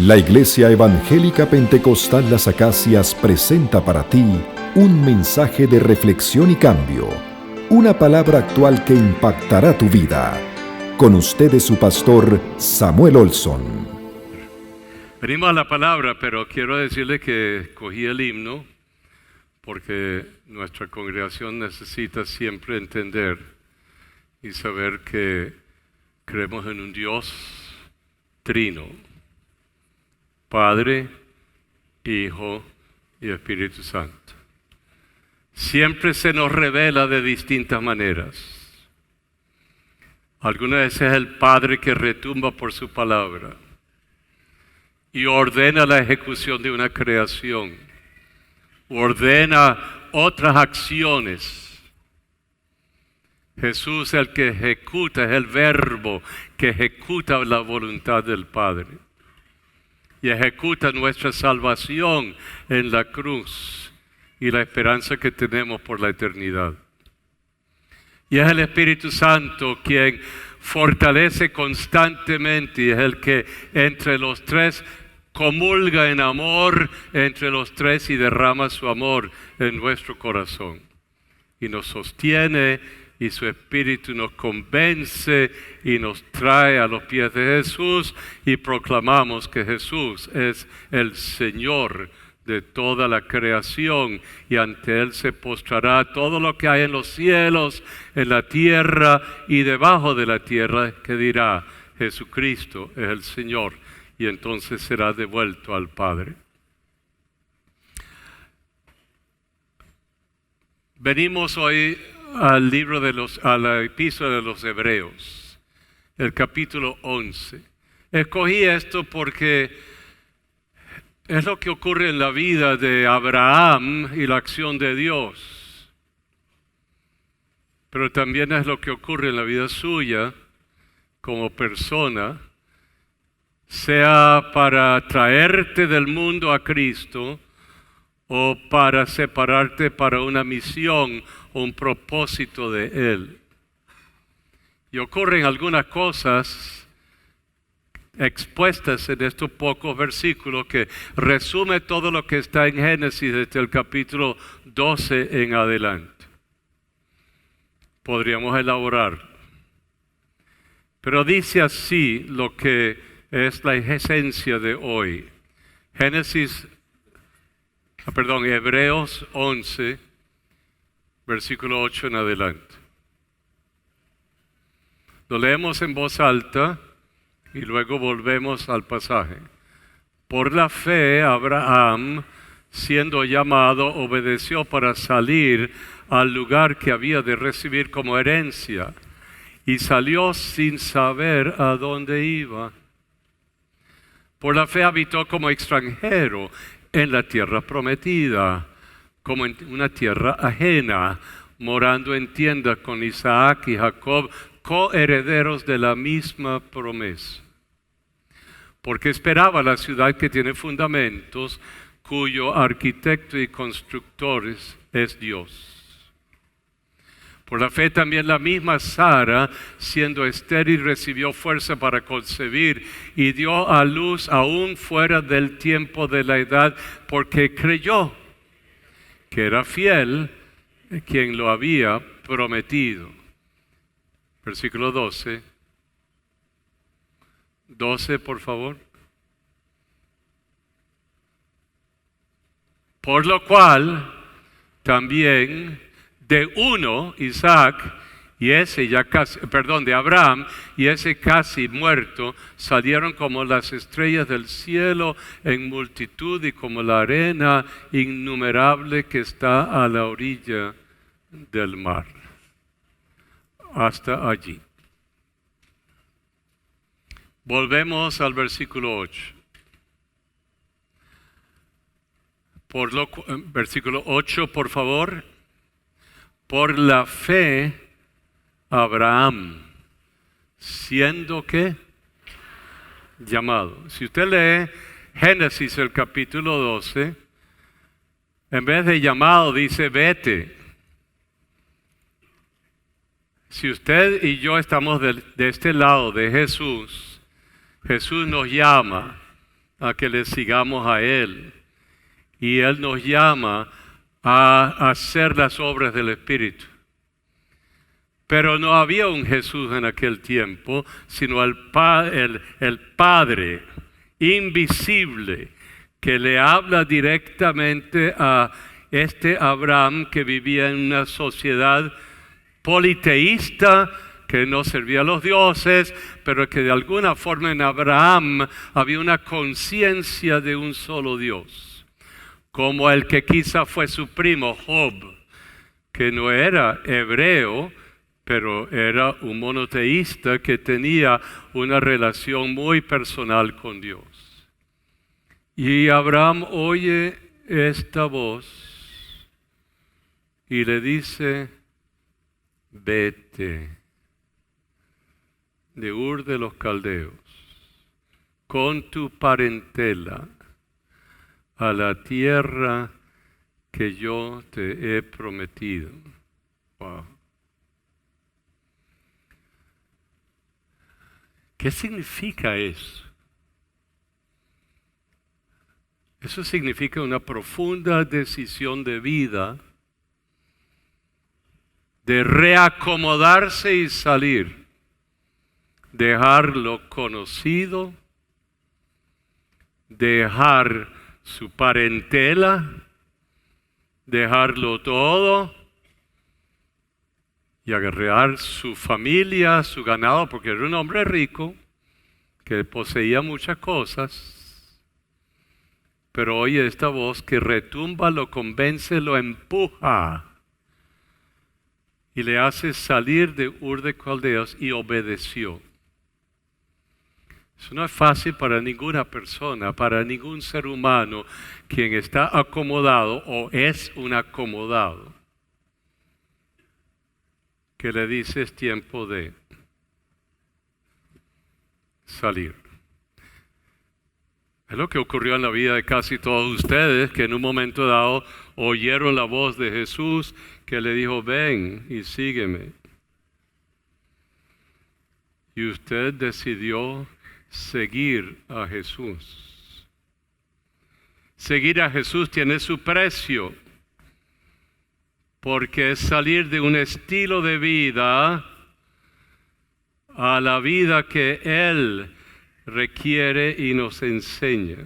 La Iglesia Evangélica Pentecostal Las Acacias presenta para ti un mensaje de reflexión y cambio, una palabra actual que impactará tu vida. Con ustedes su pastor Samuel Olson. Venimos a la palabra, pero quiero decirle que cogí el himno porque nuestra congregación necesita siempre entender y saber que creemos en un Dios trino, Padre, Hijo y Espíritu Santo. Siempre se nos revela de distintas maneras. Algunas veces es el Padre que retumba por su palabra y ordena la ejecución de una creación, ordena otras acciones. Jesús, el que ejecuta, es el verbo que ejecuta la voluntad del Padre y ejecuta nuestra salvación en la cruz y la esperanza que tenemos por la eternidad. Y es el Espíritu Santo quien fortalece constantemente y es el que entre los tres comulga en amor entre los tres y derrama su amor en nuestro corazón. Y nos sostiene y su Espíritu nos convence y nos trae a los pies de Jesús y proclamamos que Jesús es el Señor de toda la creación y ante Él se postrará todo lo que hay en los cielos, en la tierra y debajo de la tierra, que dirá: Jesucristo es el Señor, y entonces será devuelto al Padre. Venimos hoy al libro a la epístola de los Hebreos, el capítulo 11. Escogí esto porque es lo que ocurre en la vida de Abraham y la acción de Dios. Pero también es lo que ocurre en la vida suya como persona, sea para traerte del mundo a Cristo o para separarte para una misión o un propósito de Él. Y ocurren algunas cosas expuestas en estos pocos versículos que resume todo lo que está en Génesis desde el capítulo 12 en adelante. Podríamos elaborar. Pero dice así lo que es la esencia de hoy. Hebreos 11, versículo 8 en adelante. Lo leemos en voz alta y luego volvemos al pasaje. Por la fe, Abraham, siendo llamado, obedeció para salir al lugar que había de recibir como herencia y salió sin saber a dónde iba. Por la fe habitó como extranjero en la tierra prometida, como en una tierra ajena, morando en tiendas con Isaac y Jacob, coherederos de la misma promesa. Porque esperaba la ciudad que tiene fundamentos, cuyo arquitecto y constructor es Dios. Por la fe también la misma Sara, siendo estéril, recibió fuerza para concebir y dio a luz aún fuera del tiempo de la edad, porque creyó que era fiel quien lo había prometido. Versículo 12. 12, por favor. Por lo cual también de uno, Isaac, de Abraham, y ese casi muerto, salieron como las estrellas del cielo en multitud y como la arena innumerable que está a la orilla del mar. Hasta allí. Volvemos al versículo 8. Versículo 8, por favor. Por la fe, Abraham, siendo que llamado. Si usted lee Génesis, el capítulo 12, en vez de llamado dice vete. Si usted y yo estamos de este lado de Jesús, Jesús nos llama a que le sigamos a Él. Y Él nos llama a hacer las obras del Espíritu. Pero no había un Jesús en aquel tiempo, sino el Padre invisible que le habla directamente a este Abraham que vivía en una sociedad politeísta, que no servía a los dioses, pero que de alguna forma en Abraham había una conciencia de un solo Dios. Como el que quizá fue su primo Job, que no era hebreo, pero era un monoteísta que tenía una relación muy personal con Dios. Y Abraham oye esta voz y le dice: vete de Ur de los Caldeos con tu parentela a la tierra que yo te he prometido. Wow. ¿Qué significa eso? Eso significa una profunda decisión de vida, de reacomodarse y salir, dejar lo conocido, dejar su parentela, dejarlo todo y agarrar su familia, su ganado, porque era un hombre rico que poseía muchas cosas. Pero oye esta voz que retumba, lo convence, lo empuja y le hace salir de Ur de Caldeos, y obedeció. Eso no es fácil para ninguna persona, para ningún ser humano quien está acomodado o es un acomodado, que le dice: es tiempo de salir. Es lo que ocurrió en la vida de casi todos ustedes, que en un momento dado oyeron la voz de Jesús que le dijo: ven y sígueme. Y usted decidió seguir a Jesús. Seguir a Jesús tiene su precio, porque es salir de un estilo de vida a la vida que Él requiere y nos enseña.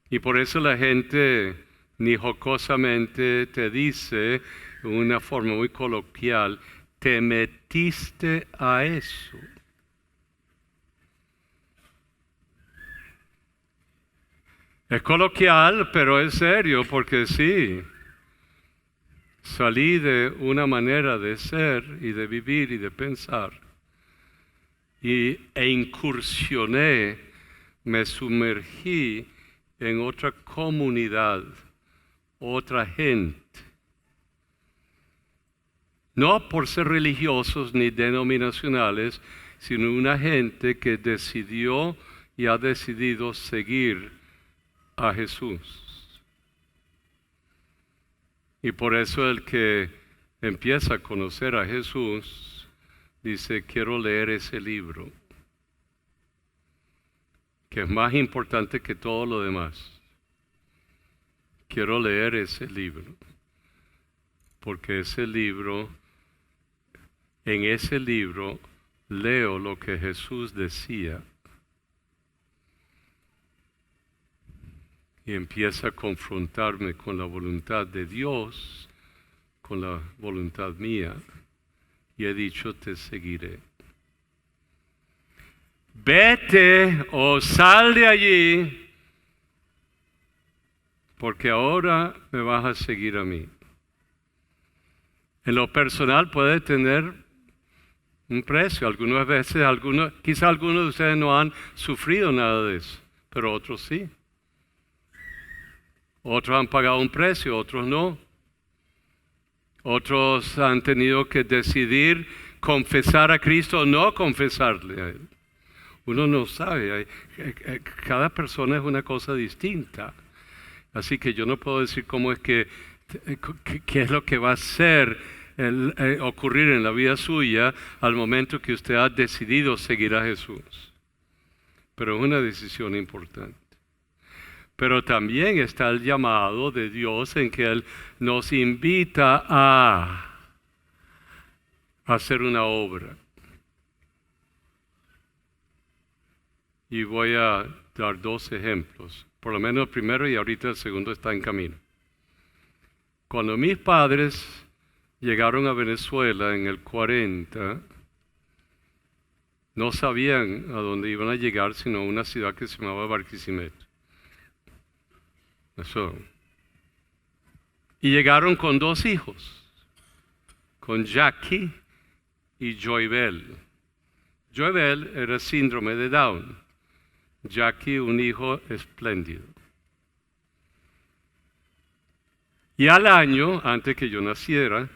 Y por eso la gente ni jocosamente te dice, de una forma muy coloquial: te metiste a eso. Es coloquial, pero es serio, porque sí, salí de una manera de ser y de vivir y de pensar, e incursioné, me sumergí en otra comunidad, otra gente. No por ser religiosos ni denominacionales, sino una gente que decidió y ha decidido seguir a Jesús. Y por eso el que empieza a conocer a Jesús dice: quiero leer ese libro, que es más importante que todo lo demás. Quiero leer ese libro, porque en ese libro leo lo que Jesús decía, y empieza a confrontarme con la voluntad de Dios, con la voluntad mía, y he dicho: te seguiré. Vete o sal de allí, porque ahora me vas a seguir a mí. En lo personal puede tener un precio. Algunas veces, quizá algunos de ustedes no han sufrido nada de eso, pero otros sí. Otros han pagado un precio, otros no. Otros han tenido que decidir confesar a Cristo o no confesarle a Él. Uno no sabe, cada persona es una cosa distinta. Así que yo no puedo decir cómo es qué es lo que va a ocurrir en la vida suya al momento que usted ha decidido seguir a Jesús. pero es una decisión importante. Pero también está el llamado de Dios en que Él nos invita a hacer una obra. Y voy a dar 2 ejemplos, por lo menos el primero y ahorita el segundo está en camino. Cuando mis padres llegaron a Venezuela en el 40, no sabían a dónde iban a llegar, sino a una ciudad que se llamaba Barquisimeto. Eso. Y llegaron con 2 hijos, con Jackie y Joybel. Joybel era síndrome de Down. Jackie, un hijo espléndido. Y al año, antes que yo naciera,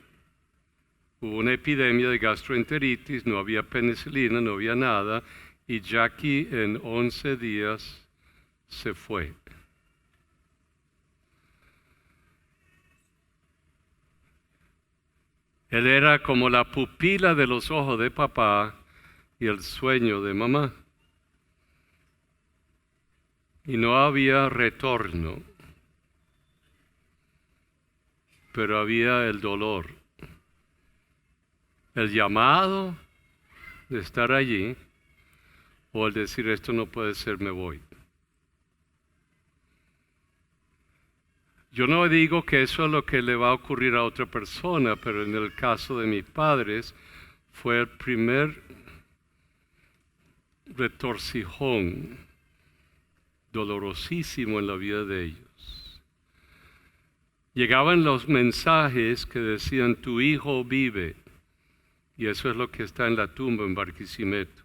hubo una epidemia de gastroenteritis, no había penicilina, no había nada, y Jackie en 11 días se fue. Él era como la pupila de los ojos de papá y el sueño de mamá. Y no había retorno, pero había el dolor, el llamado de estar allí, o el decir esto no puede ser, me voy. Yo no digo que eso es lo que le va a ocurrir a otra persona, pero en el caso de mis padres fue el primer retorcijón dolorosísimo en la vida de ellos. Llegaban los mensajes que decían, tu hijo vive, y eso es lo que está en la tumba en Barquisimeto.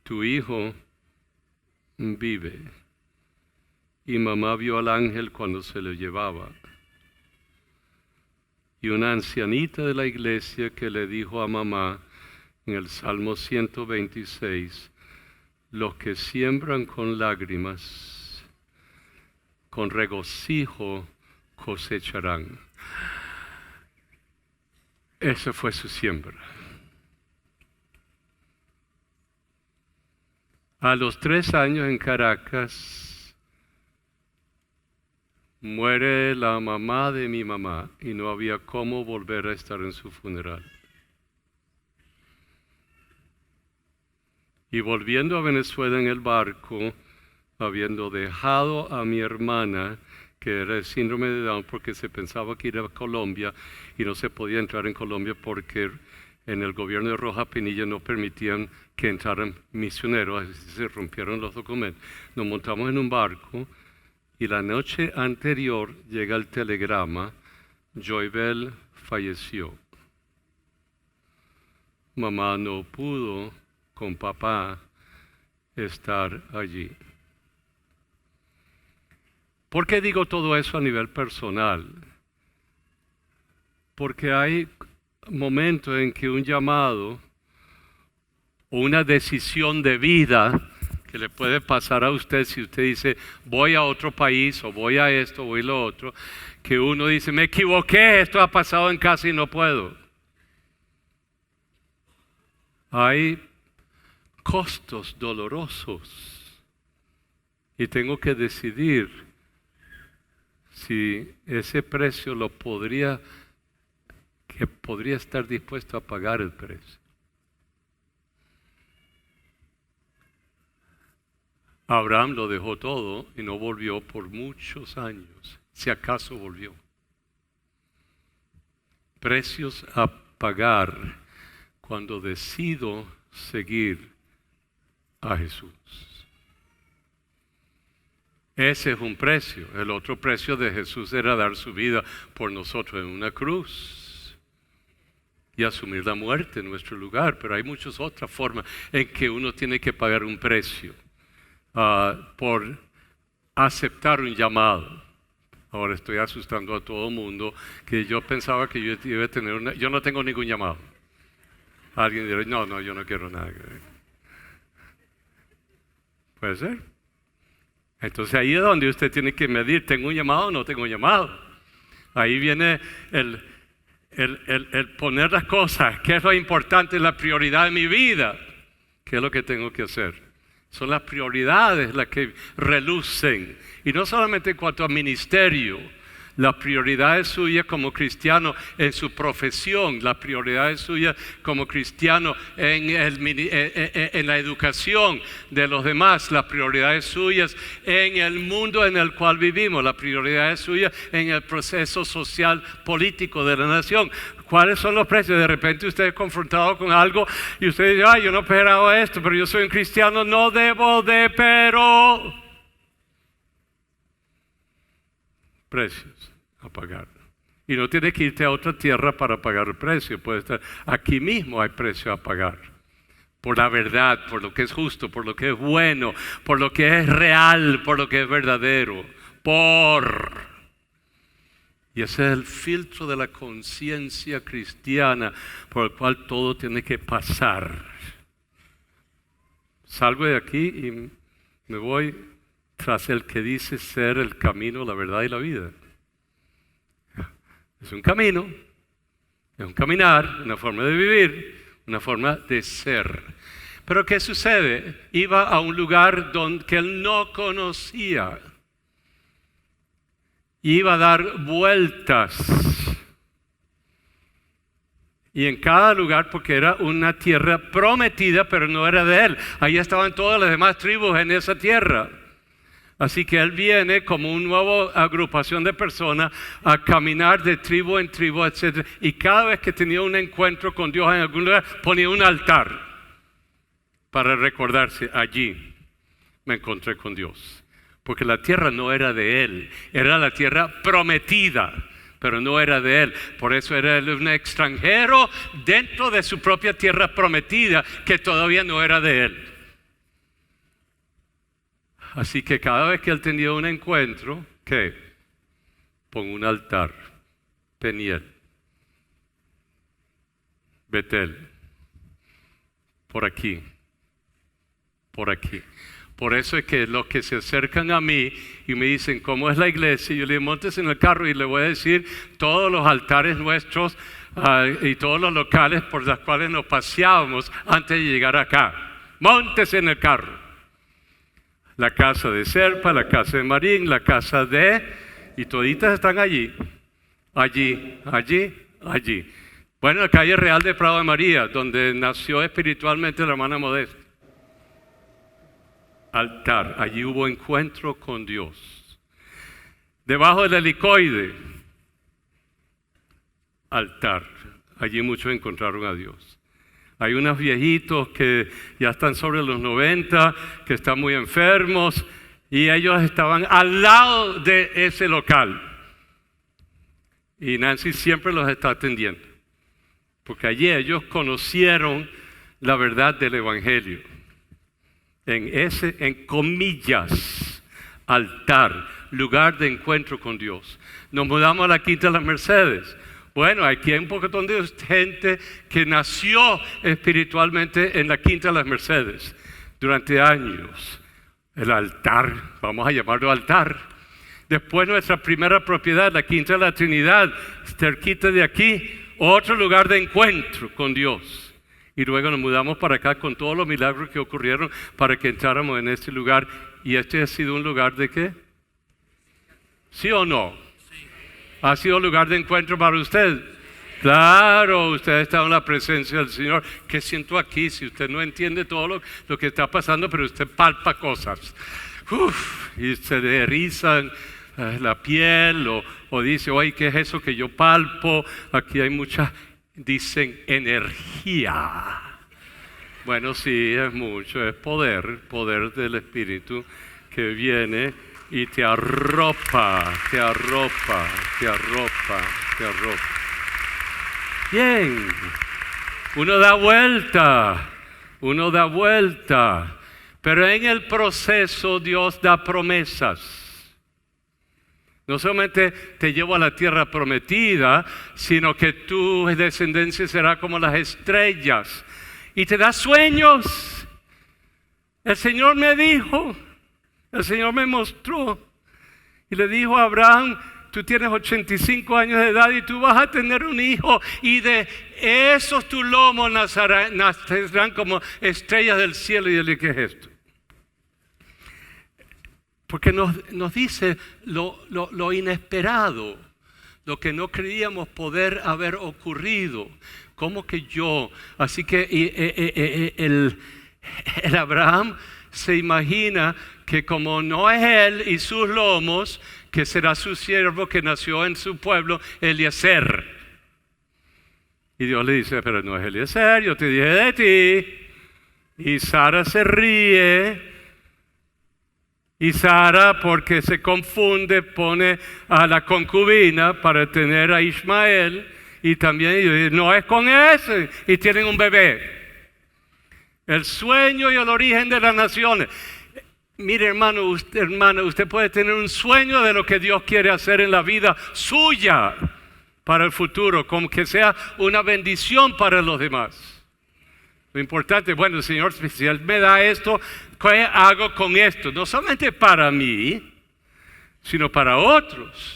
Tu hijo vive. Y mamá vio al ángel cuando se lo llevaba. Y una ancianita de la iglesia que le dijo a mamá en el Salmo 126, los que siembran con lágrimas, con regocijo cosecharán. Esa fue su siembra. A los 3 años en Caracas, muere la mamá de mi mamá y no había cómo volver a estar en su funeral. Y volviendo a Venezuela en el barco, habiendo dejado a mi hermana, que era el síndrome de Down, porque se pensaba que iba a Colombia y no se podía entrar en Colombia porque en el gobierno de Rojas Pinilla no permitían que entraran misioneros, así se rompieron los documentos. Nos montamos en un barco y la noche anterior llega el telegrama, Joybel falleció. Mamá no pudo con papá estar allí. ¿Por qué digo todo eso a nivel personal? Porque hay momentos en que un llamado o una decisión de vida que le puede pasar a usted si usted dice voy a otro país o voy a esto, voy a lo otro, que uno dice me equivoqué, esto ha pasado en casa y no puedo. Hay costos dolorosos y tengo que decidir si ese precio podría estar dispuesto a pagar el precio. Abraham lo dejó todo y no volvió por muchos años, si acaso volvió. Precios a pagar cuando decido seguir a Jesús. Ese es un precio. El otro precio de Jesús era dar su vida por nosotros en una cruz y asumir la muerte en nuestro lugar. Pero hay muchas otras formas en que uno tiene que pagar un precio por aceptar un llamado. Ahora estoy asustando a todo el mundo que yo pensaba que yo iba a tener yo no tengo ningún llamado. Alguien dirá, no, yo no quiero nada. Puede ser. Entonces ahí es donde usted tiene que medir, ¿tengo un llamado o no tengo un llamado? Ahí viene el poner las cosas, ¿qué es lo importante, la prioridad de mi vida? ¿Qué es lo que tengo que hacer? Son las prioridades las que relucen. Y no solamente en cuanto a ministerio, las prioridades suyas como cristiano en su profesión, las prioridades suyas como cristiano en la educación de los demás, las prioridades suyas en el mundo en el cual vivimos, las prioridades suyas en el proceso social político de la nación. ¿Cuáles son los precios? De repente usted es confrontado con algo y usted dice, yo no esperaba esto, pero yo soy un cristiano, no debo de, pero... Precios a pagar. Y no tienes que irte a otra tierra para pagar el precio. Puede estar aquí mismo, hay precio a pagar. Por la verdad, por lo que es justo, por lo que es bueno, por lo que es real, por lo que es verdadero. Y ese es el filtro de la conciencia cristiana por el cual todo tiene que pasar. Salgo de aquí y me voy tras el que dice ser el camino, la verdad y la vida. Es un camino, es un caminar, una forma de vivir, una forma de ser. Pero ¿qué sucede? Iba a un lugar que él no conocía. Iba a dar vueltas. Y en cada lugar, porque era una tierra prometida, pero no era de él. Ahí estaban todas las demás tribus en esa tierra. Así que él viene como una nueva agrupación de personas a caminar de tribu en tribu, etc. Y cada vez que tenía un encuentro con Dios en algún lugar, ponía un altar para recordarse, allí me encontré con Dios. Porque la tierra no era de él, era la tierra prometida, pero no era de él. Por eso era él un extranjero dentro de su propia tierra prometida, que todavía no era de él. Así que cada vez que él tenía un encuentro, ¿qué? Pon un altar, Peniel, Betel, por aquí, por aquí. Por eso es que los que se acercan a mí y me dicen, ¿cómo es la iglesia? Yo le digo, montes en el carro y le voy a decir todos los altares nuestros y todos los locales por los cuales nos paseábamos antes de llegar acá. Montes en el carro. La casa de Serpa, la casa de Marín, la casa de... Y toditas están allí. Allí. Bueno, la calle Real de Prado de María, donde nació espiritualmente la hermana Modesta. Altar, allí hubo encuentro con Dios. Debajo del helicoide, altar, allí muchos encontraron a Dios. Hay unos viejitos que ya están sobre los 90, que están muy enfermos, y ellos estaban al lado de ese local. Y Nancy siempre los está atendiendo, porque allí ellos conocieron la verdad del Evangelio. En comillas, altar, lugar de encuentro con Dios. Nos mudamos a la Quinta de las Mercedes. Bueno, aquí hay un poquitón de gente que nació espiritualmente en la Quinta de las Mercedes durante años. El altar, vamos a llamarlo altar. Después nuestra primera propiedad, la Quinta de la Trinidad, cerquita de aquí, otro lugar de encuentro con Dios. Y luego nos mudamos para acá con todos los milagros que ocurrieron para que entráramos en este lugar. ¿Y este ha sido un lugar de qué? ¿Sí o no? Sí. ¿Ha sido lugar de encuentro para usted? Sí. Claro, usted ha estado en la presencia del Señor. ¿Qué siento aquí? Si usted no entiende todo lo que está pasando, pero usted palpa cosas. Y se le erizan la piel o dice, oye, ¿qué es eso que yo palpo? Aquí hay muchas... Dicen energía. Bueno, sí, es mucho, es poder del Espíritu que viene y te arropa. Bien, uno da vuelta, pero en el proceso Dios da promesas. No solamente te llevo a la tierra prometida, sino que tu descendencia será como las estrellas. Y te da sueños. El Señor me dijo, el Señor me mostró. Y le dijo a Abraham, tú tienes 85 años de edad y tú vas a tener un hijo. Y de esos tus lomos nacerán como estrellas del cielo. Y yo le dije, ¿qué es esto? Porque nos dice lo inesperado, lo que no creíamos poder haber ocurrido. ¿Cómo que yo? Así que el Abraham se imagina que como no es él y sus lomos, que será su siervo que nació en su pueblo, Eliezer. Y Dios le dice, pero no es Eliezer, yo te dije de ti. Y Sara se ríe. Y Sara, porque se confunde, pone a la concubina para tener a Ismael. Y también dice, no es con ese. Y tienen un bebé. El sueño y el origen de las naciones. Mire, hermana, usted puede tener un sueño de lo que Dios quiere hacer en la vida suya para el futuro, como que sea una bendición para los demás. Lo importante, bueno, Señor, si Él me da esto, ¿qué hago con esto? No solamente para mí, sino para otros.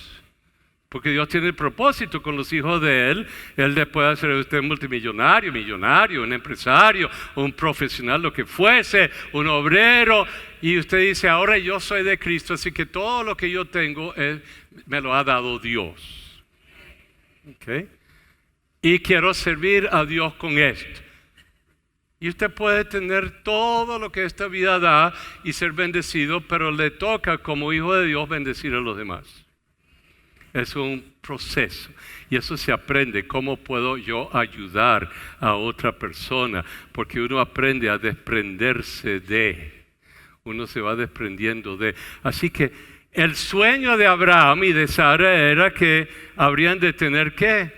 Porque Dios tiene el propósito con los hijos de Él. Él le puede hacer a usted multimillonario, millonario, un empresario, un profesional, lo que fuese, un obrero. Y usted dice, ahora yo soy de Cristo, así que todo lo que yo tengo me lo ha dado Dios. ¿Okay? Y quiero servir a Dios con esto. Y usted puede tener todo lo que esta vida da y ser bendecido, pero le toca como hijo de Dios bendecir a los demás. Es un proceso y eso se aprende. ¿Cómo puedo yo ayudar a otra persona? Porque uno aprende a desprenderse de. Uno se va desprendiendo de. Así que el sueño de Abraham y de Sara era que habrían de tener ¿qué?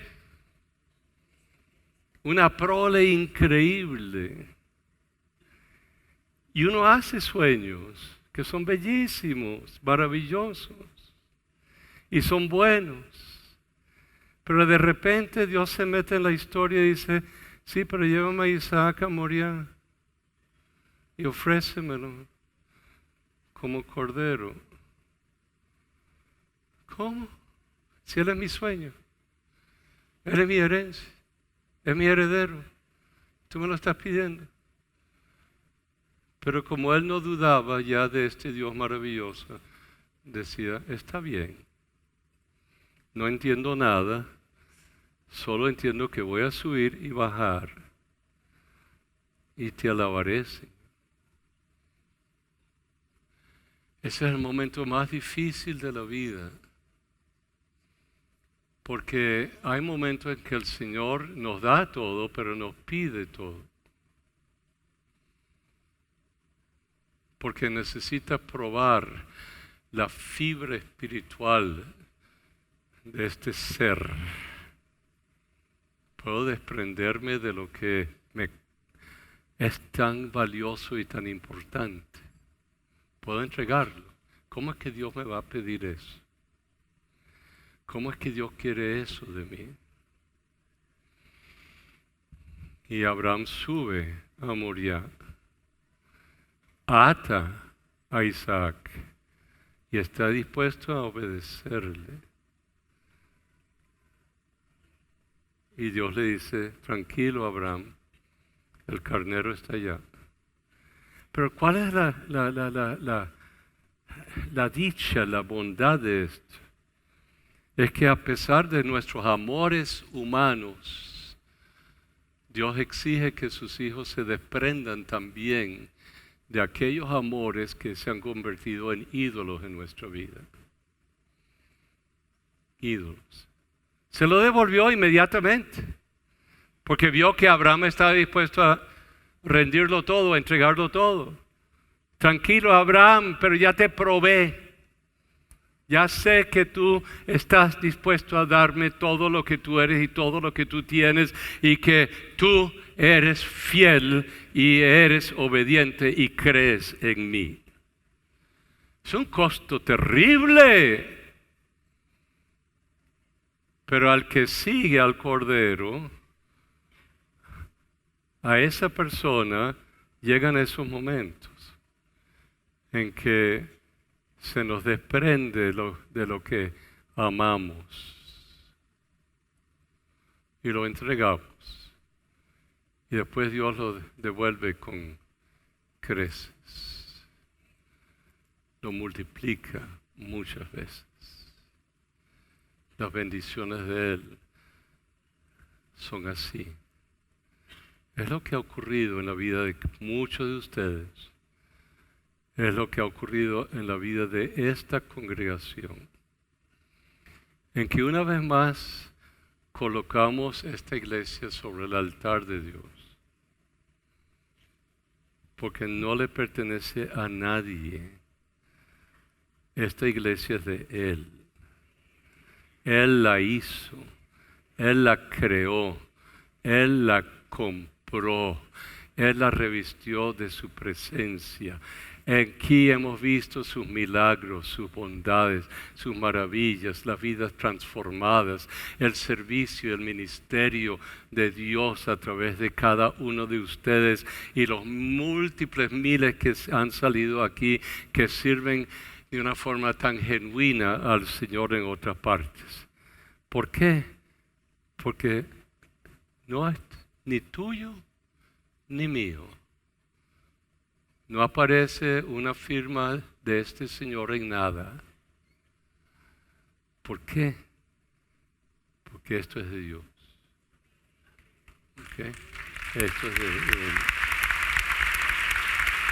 Una prole increíble. Y uno hace sueños que son bellísimos, maravillosos. Y son buenos. Pero de repente Dios se mete en la historia y dice, sí, pero llévame a Isaac a Moriah y ofrécemelo como cordero. ¿Cómo? Si él es mi sueño, él es mi herencia, es mi heredero. Tú me lo estás pidiendo. Pero como él no dudaba ya de este Dios maravilloso, decía, está bien. No entiendo nada, solo entiendo que voy a subir y bajar y te alabaré, Señor. Ese es el momento más difícil de la vida, porque hay momentos en que el Señor nos da todo, pero nos pide todo. Porque necesita probar la fibra espiritual de este ser. Puedo desprenderme de lo que me es tan valioso y tan importante. Puedo entregarlo. ¿Cómo es que Dios me va a pedir eso? ¿Cómo es que Dios quiere eso de mí? Y Abraham sube a Moriah, ata a Isaac y está dispuesto a obedecerle. Y Dios le dice, tranquilo Abraham, el carnero está allá. Pero ¿cuál es la dicha, la bondad de esto? Es que a pesar de nuestros amores humanos, Dios exige que sus hijos se desprendan también de aquellos amores que se han convertido en ídolos en nuestra vida. Ídolos. Se lo devolvió inmediatamente, porque vio que Abraham estaba dispuesto a rendirlo todo, a entregarlo todo. Tranquilo, Abraham, pero ya te probé. Ya sé que tú estás dispuesto a darme todo lo que tú eres y todo lo que tú tienes y que tú eres fiel y eres obediente y crees en mí. Es un costo terrible. Pero al que sigue al Cordero, a esa persona llegan esos momentos en que se nos desprende de lo que amamos y lo entregamos. Y después Dios lo devuelve con creces. lo multiplica muchas veces. Las bendiciones de Él son así. Es lo que ha ocurrido en la vida de muchos de ustedes. Es lo que ha ocurrido en la vida de esta congregación. En que una vez más colocamos esta iglesia sobre el altar de Dios. Porque no le pertenece a nadie. Esta iglesia es de Él. Él la hizo. Él la creó. Él la compró. Él la revistió de su presencia. Aquí hemos visto sus milagros, sus bondades, sus maravillas, las vidas transformadas, el servicio, el ministerio de Dios a través de cada uno de ustedes y los múltiples miles que han salido aquí que sirven de una forma tan genuina al Señor en otras partes. ¿Por qué? Porque no es ni tuyo ni mío. No aparece una firma de este Señor en nada. ¿Por qué? Porque esto es de Dios. ¿Okay? Esto es de Él.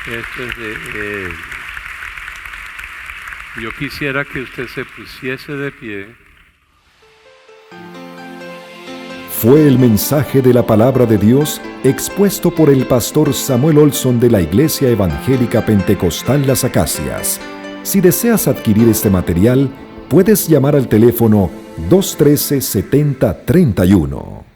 Esto es de Él. Yo quisiera que usted se pusiese de pie. Fue el mensaje de la palabra de Dios expuesto por el pastor Samuel Olson de la Iglesia Evangélica Pentecostal Las Acacias. Si deseas adquirir este material, puedes llamar al teléfono 213-7031.